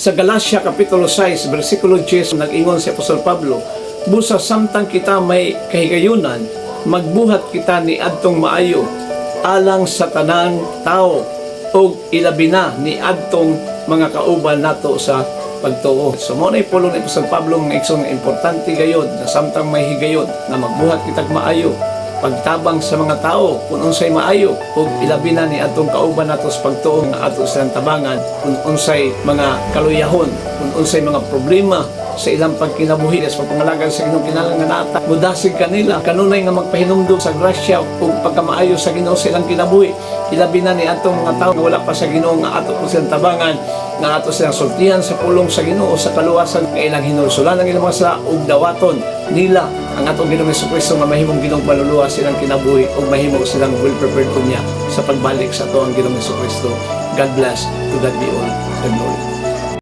Sa Galacia Kapitulo 6, versikulo 10, nag-ingon si Apostol Pablo, busa samtang kita may kahigayunan, magbuhat kita ni adtong maayo, alang sa tanang tao, o ilabi na ni adtong mga kauban nato sa pagtuo. So mo na ipulong ni Apostol Pablo ng iksong importante gayon, na samtang may higayon, na magbuhat kitag maayo, pagtabang sa mga tao kung unsay maayo, ug ilabi na ni atong kauban nato sa pagtuo nga ato silang tabangan kung unsay mga kaluyahon, kung unsay mga problema sa ilang pagkinabuhi sa pangalagan sa Ginoong kinahanglan nata. Mudasig kanila kanunay nga magpahinumdum sa grasya ug pagkamaayo sa Ginoo sa ilang kinabuhi. Ilabi na ni atong mga tao nga wala pa sa Ginoo nga ato po silang tabangan, nga ato silang sultihan sa pulong sa Ginoo sa kaluwasan nga ilang hinulsulan ang ilang mga sala ug dawaton nila ang atong Ginoong Jesucristo nga mahimong Ginoong maluluwa silang kinabuhi ug mahimo silang well prepared kunya sa pagbalik sa ato ang Ginoong Jesucristo. God bless. To God be all the glory.